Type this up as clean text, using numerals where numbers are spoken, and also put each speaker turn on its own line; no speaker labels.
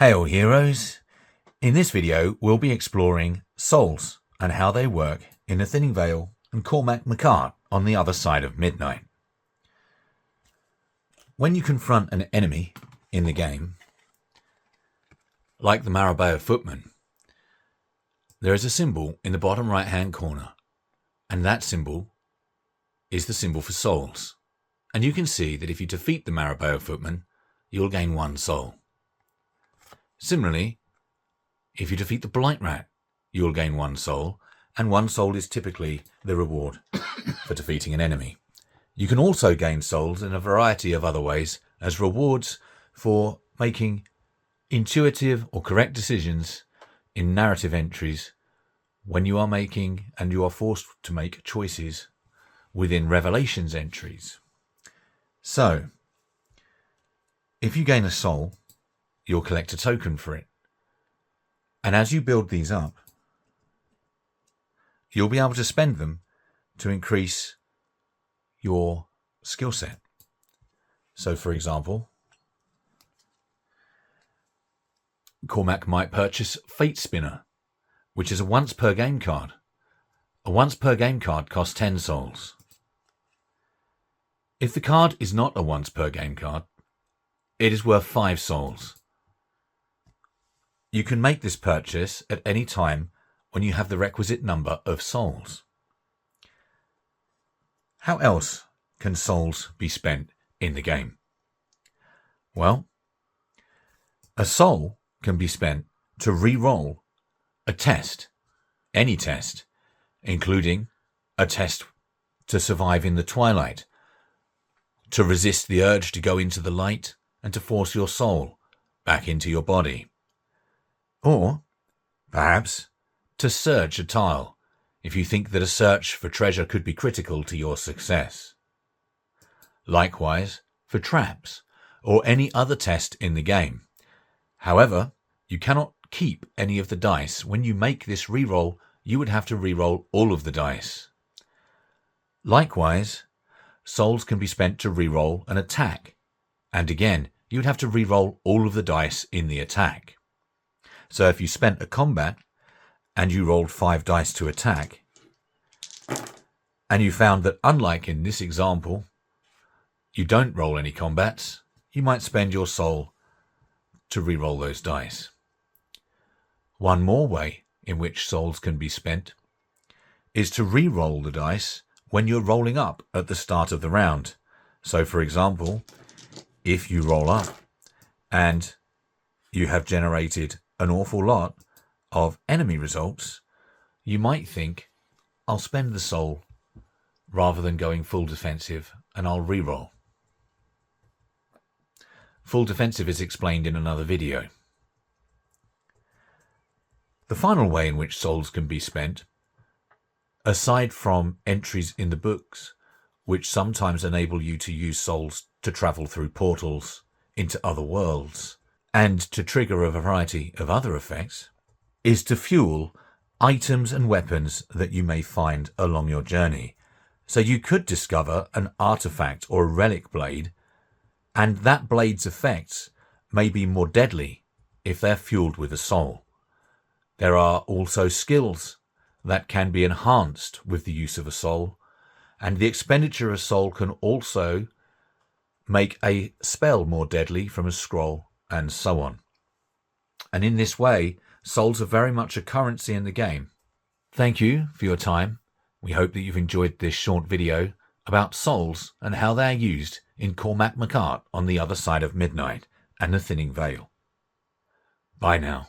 Hail heroes! In this video we'll be exploring souls and how they work in the Thinning Vale and Cormac on the other side of midnight. When you confront an enemy in the game, like the Marabao footman, there is a symbol in the bottom right hand corner, and that symbol is the symbol for souls. And you can see that if you defeat the Marabao footman, you'll gain 1 soul. Similarly, if you defeat the Blight Rat, you'll gain 1 soul, and 1 soul is typically the reward for defeating an enemy. You can also gain souls in a variety of other ways as rewards for making intuitive or correct decisions in narrative entries when you are making and you are forced to make choices within Revelations entries. So, if you gain a soul, you'll collect a token for it. And as you build these up, you'll be able to spend them to increase your skill set. So, for example, Cormac might purchase Fate Spinner, which is a once per game card. A once per game card costs 10 souls. If the card is not a once per game card, it is worth 5 souls. You can make this purchase at any time when you have the requisite number of souls. How else can souls be spent in the game? Well, a soul can be spent to re-roll a test, any test, including a test to survive in the twilight, to resist the urge to go into the light, and to force your soul back into your body. Or, perhaps, to search a tile if you think that a search for treasure could be critical to your success. Likewise, for traps, or any other test in the game. However, you cannot keep any of the dice. When you make this reroll, you would have to reroll all of the dice. Likewise, souls can be spent to reroll an attack, and again, you would have to reroll all of the dice in the attack. So if you spent a combat and you rolled 5 dice to attack, and you found that, unlike in this example, you don't roll any combats, you might spend your soul to re-roll those dice. One more way in which souls can be spent is to re-roll the dice when you're rolling up at the start of the round. So, for example, if you roll up and you have generated an awful lot of enemy results, you might think, I'll spend the soul rather than going full defensive and I'll re-roll. Full defensive is explained in another video. The final way in which souls can be spent, aside from entries in the books, which sometimes enable you to use souls to travel through portals into other worlds, and to trigger a variety of other effects, is to fuel items and weapons that you may find along your journey. So you could discover an artifact or a relic blade, and that blade's effects may be more deadly if they're fueled with a soul. There are also skills that can be enhanced with the use of a soul, and the expenditure of a soul can also make a spell more deadly from a scroll, and so on. And in this way, souls are very much a currency in the game. Thank you for your time. We hope that you've enjoyed this short video about souls and how they are used in Cormac on the other side of midnight and the Thinning Vale. Bye now.